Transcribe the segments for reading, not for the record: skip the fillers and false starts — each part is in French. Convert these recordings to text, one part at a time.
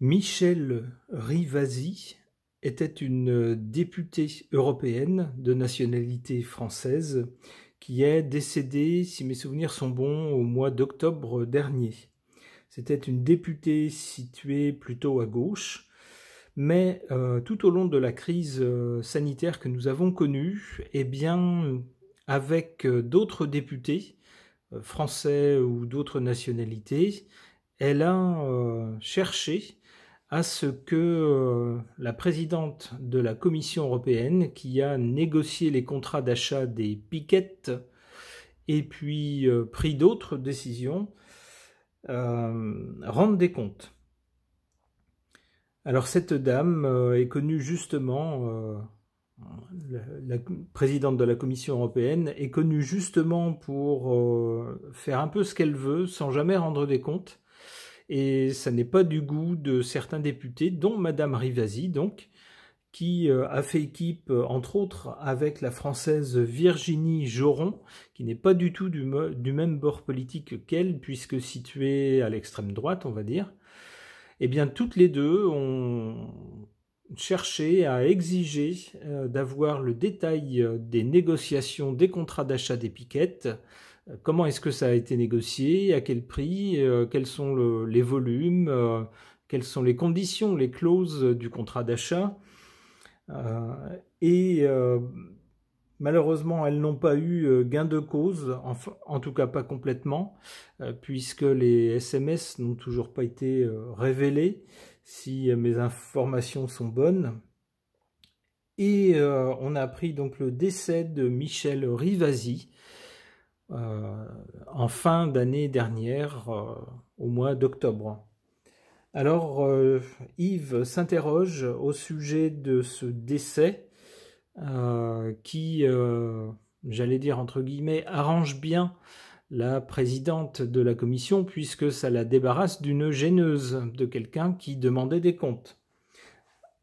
Michèle Rivasi était une députée européenne de nationalité française qui est décédée, si mes souvenirs sont bons, au mois d'octobre dernier. C'était une députée située plutôt à gauche, mais tout au long de la crise sanitaire que nous avons connue, eh bien, avec d'autres députés, français ou d'autres nationalités, elle a cherché à ce que la présidente de la Commission européenne, qui a négocié les contrats d'achat des piquettes et puis pris d'autres décisions, rende des comptes. Alors cette dame est connue justement, la présidente de la Commission européenne est connue justement pour faire un peu ce qu'elle veut sans jamais rendre des comptes. Et ça n'est pas du goût de certains députés, dont Madame Rivasi, donc, qui a fait équipe, entre autres, avec la française Virginie Joron, qui n'est pas du tout du même bord politique qu'elle, puisque située à l'extrême droite, on va dire. Eh bien, toutes les deux ont cherché à exiger d'avoir le détail des négociations des contrats d'achat des piquettes. Comment est-ce que ça a été négocié, à quel prix, quels sont les volumes, quelles sont les conditions, les clauses du contrat d'achat. Malheureusement, elles n'ont pas eu gain de cause, en tout cas pas complètement, puisque les SMS n'ont toujours pas été révélés, si mes informations sont bonnes. Et on a appris donc le décès de Michèle Rivasi, en fin d'année dernière, au mois d'octobre. Alors, Yves s'interroge au sujet de ce décès qui, j'allais dire entre guillemets, arrange bien la présidente de la commission puisque ça la débarrasse d'une gêneuse, de quelqu'un qui demandait des comptes.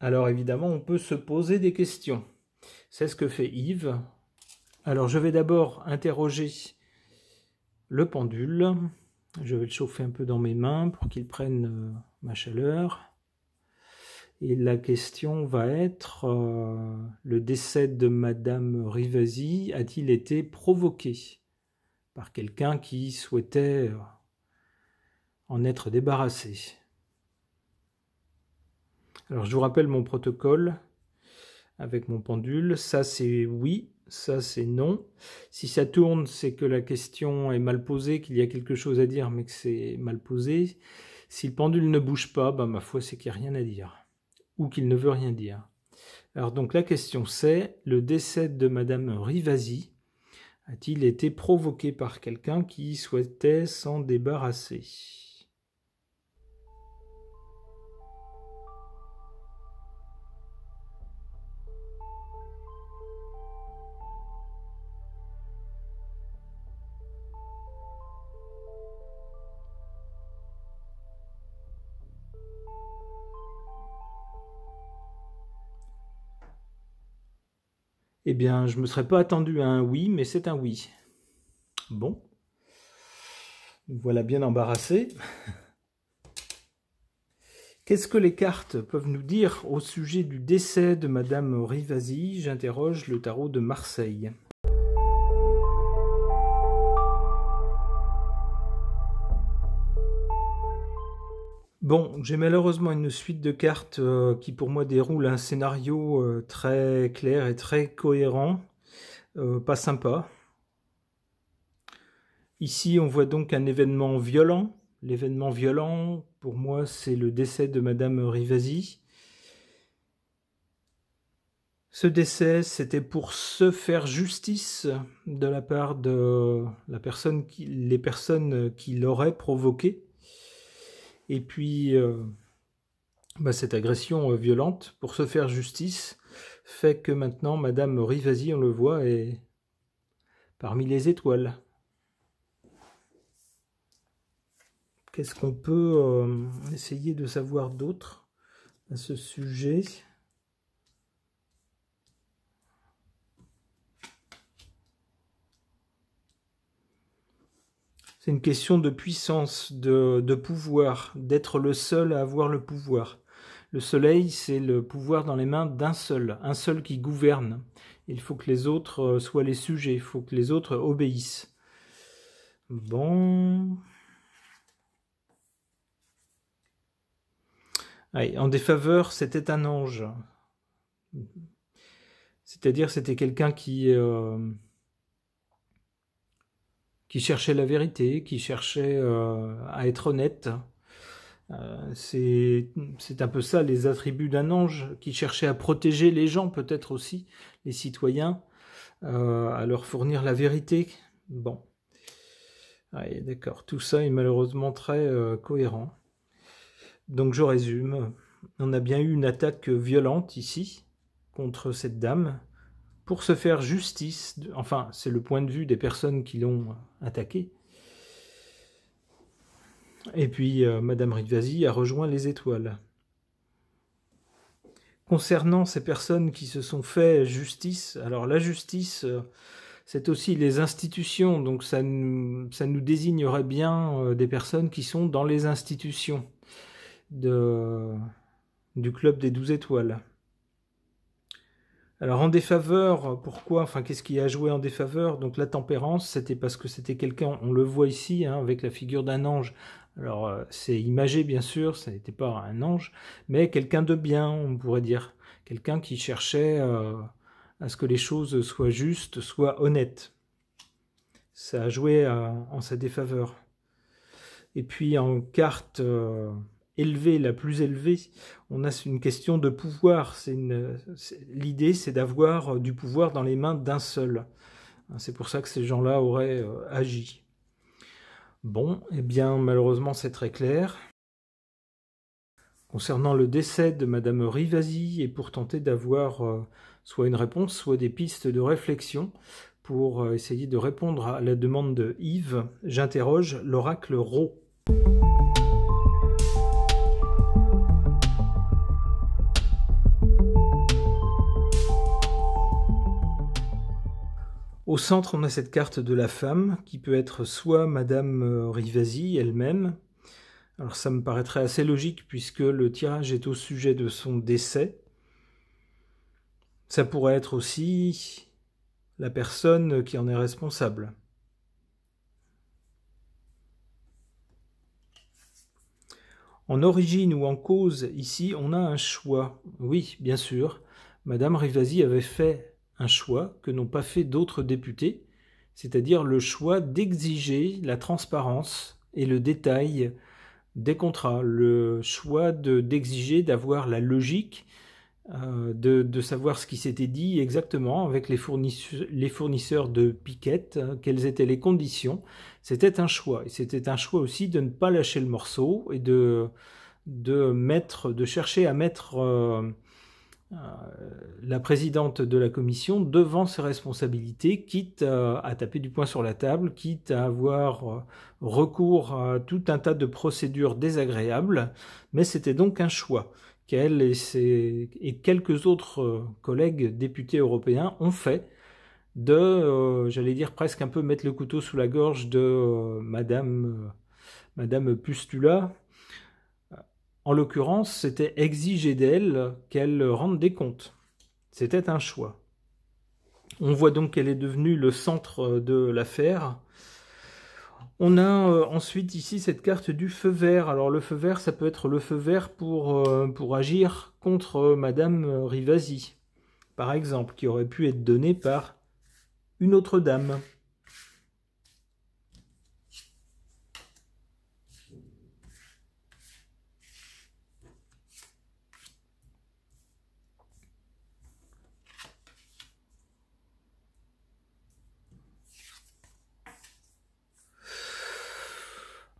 Alors évidemment, on peut se poser des questions. C'est ce que fait Yves. Alors je vais d'abord interroger le pendule. Je vais le chauffer un peu dans mes mains pour qu'il prenne ma chaleur. Et la question va être, le décès de Madame Rivasi a-t-il été provoqué par quelqu'un qui souhaitait en être débarrassé? Alors je vous rappelle mon protocole avec mon pendule. Ça c'est oui, ça c'est non. Si ça tourne, c'est que la question est mal posée, qu'il y a quelque chose à dire mais que c'est mal posé. Si le pendule ne bouge pas, ma foi c'est qu'il n'y a rien à dire. Ou qu'il ne veut rien dire. Alors donc la question c'est, le décès de Madame Rivasi a-t-il été provoqué par quelqu'un qui souhaitait s'en débarrasser? Eh bien, je ne me serais pas attendu à un oui, mais c'est un oui. Bon. Voilà bien embarrassé. Qu'est-ce que les cartes peuvent nous dire au sujet du décès de Madame Rivasi? J'interroge le tarot de Marseille. Bon, j'ai malheureusement une suite de cartes qui pour moi déroule un scénario très clair et très cohérent, pas sympa. Ici, on voit donc un événement violent. L'événement violent, pour moi, c'est le décès de Madame Rivasi. Ce décès, c'était pour se faire justice de la part de les personnes qui l'auraient provoqué. Et puis, cette agression violente, pour se faire justice, fait que maintenant, Madame Rivasi, on le voit, est parmi les étoiles. Qu'est-ce qu'on peut essayer de savoir d'autre à ce sujet? C'est une question de puissance, de pouvoir, d'être le seul à avoir le pouvoir. Le soleil, c'est le pouvoir dans les mains d'un seul, un seul qui gouverne. Il faut que les autres soient les sujets, il faut que les autres obéissent. Bon. Allez, en défaveur, c'était un ange. C'est-à-dire c'était quelqu'un qui cherchait la vérité, qui cherchait à être honnête. C'est un peu ça les attributs d'un ange, qui cherchait à protéger les gens, peut-être aussi, les citoyens, à leur fournir la vérité. Bon. Allez, d'accord. Tout ça est malheureusement très cohérent. Donc je résume. On a bien eu une attaque violente ici, contre cette dame, pour se faire justice. Enfin, c'est le point de vue des personnes qui l'ont attaquée. Et puis, Madame Rivasi a rejoint les étoiles. Concernant ces personnes qui se sont fait justice, alors la justice, c'est aussi les institutions, donc ça nous désignerait bien des personnes qui sont dans les institutions du club des 12 étoiles. Alors en défaveur, pourquoi? Enfin, qu'est-ce qui a joué en défaveur? Donc la tempérance, c'était parce que c'était quelqu'un, on le voit ici, hein, avec la figure d'un ange. Alors c'est imagé bien sûr, ça n'était pas un ange, mais quelqu'un de bien, on pourrait dire. Quelqu'un qui cherchait à ce que les choses soient justes, soient honnêtes. Ça a joué en sa défaveur. Et puis en carte élevée, la plus élevée, on a une question de pouvoir. L'idée, c'est d'avoir du pouvoir dans les mains d'un seul. C'est pour ça que ces gens-là auraient agi. Bon, eh bien, malheureusement, c'est très clair. Concernant le décès de Madame Rivasi, et pour tenter d'avoir soit une réponse, soit des pistes de réflexion, pour essayer de répondre à la demande de Yves, j'interroge l'oracle Rho. Au centre, on a cette carte de la femme, qui peut être soit Madame Rivasi elle-même. Alors ça me paraîtrait assez logique, puisque le tirage est au sujet de son décès. Ça pourrait être aussi la personne qui en est responsable. En origine ou en cause, ici, on a un choix. Oui, bien sûr, Madame Rivasi avait fait un choix que n'ont pas fait d'autres députés, c'est-à-dire le choix d'exiger la transparence et le détail des contrats, le choix d'exiger d'avoir la logique, de savoir ce qui s'était dit exactement avec les fournisseurs de piquettes, quelles étaient les conditions. C'était un choix. Et c'était un choix aussi de ne pas lâcher le morceau et de chercher à mettre la présidente de la commission devant ses responsabilités, quitte à taper du poing sur la table, quitte à avoir recours à tout un tas de procédures désagréables, mais c'était donc un choix qu'elle et quelques autres collègues députés européens ont fait j'allais dire presque un peu mettre le couteau sous la gorge de Madame Pustula. En l'occurrence, c'était exiger d'elle qu'elle rende des comptes. C'était un choix. On voit donc qu'elle est devenue le centre de l'affaire. On a ensuite ici cette carte du feu vert. Alors le feu vert, ça peut être le feu vert pour agir contre Madame Rivasi, par exemple, qui aurait pu être donné par une autre dame.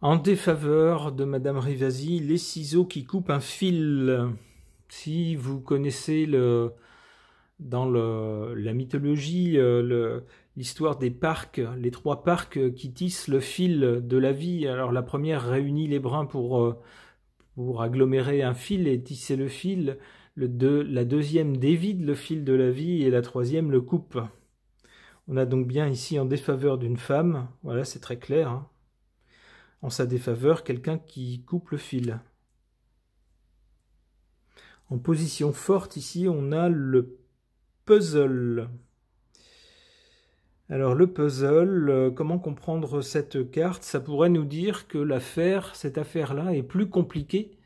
En défaveur de Madame Rivasi, les ciseaux qui coupent un fil. Si vous connaissez dans la mythologie l'histoire des parcs, les 3 parcs qui tissent le fil de la vie. Alors la première réunit les brins pour agglomérer un fil et tisser le fil. La deuxième dévide le fil de la vie et la troisième le coupe. On a donc bien ici en défaveur d'une femme. Voilà, c'est très clair, hein. en sa défaveur quelqu'un qui coupe le fil. En position forte, ici, on a le puzzle. Alors le puzzle, comment comprendre cette carte? Ça pourrait nous dire que cette affaire-là est plus compliquée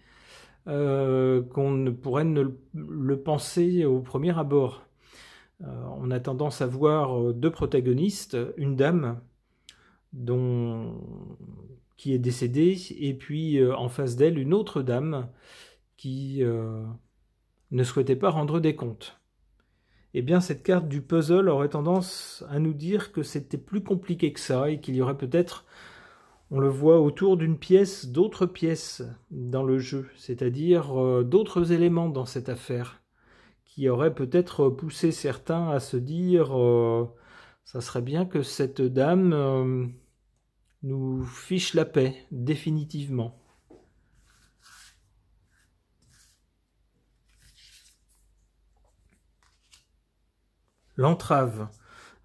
qu'on ne pourrait ne le penser au premier abord. On a tendance à voir deux protagonistes, une dame qui est décédée, et puis en face d'elle une autre dame qui ne souhaitait pas rendre des comptes. Eh bien, cette carte du puzzle aurait tendance à nous dire que c'était plus compliqué que ça et qu'il y aurait peut-être, on le voit autour d'une pièce, d'autres pièces dans le jeu, c'est-à-dire d'autres éléments dans cette affaire qui auraient peut-être poussé certains à se dire ça serait bien que cette dame nous fiche la paix, définitivement. L'entrave.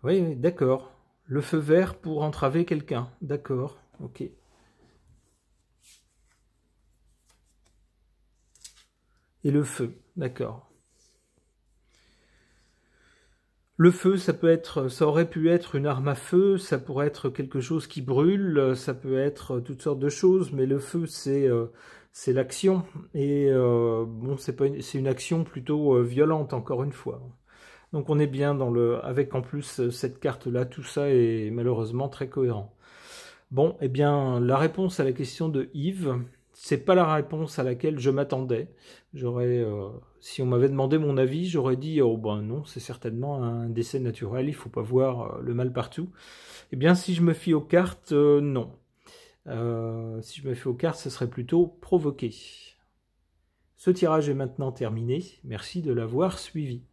Oui, oui, d'accord. Le feu vert pour entraver quelqu'un. D'accord, ok. Et le feu, d'accord. Le feu, ça aurait pu être une arme à feu, ça pourrait être quelque chose qui brûle, ça peut être toutes sortes de choses, mais le feu, c'est l'action. Et bon, c'est une action plutôt violente, encore une fois. Donc on est bien avec en plus cette carte-là, tout ça est malheureusement très cohérent. Bon, eh bien, la réponse à la question de Yves, c'est pas la réponse à laquelle je m'attendais. Si on m'avait demandé mon avis, j'aurais dit, oh ben non, c'est certainement un décès naturel, il faut pas voir le mal partout. Eh bien, si je me fie aux cartes, non. Si je me fie aux cartes, ce serait plutôt provoqué. Ce tirage est maintenant terminé. Merci de l'avoir suivi.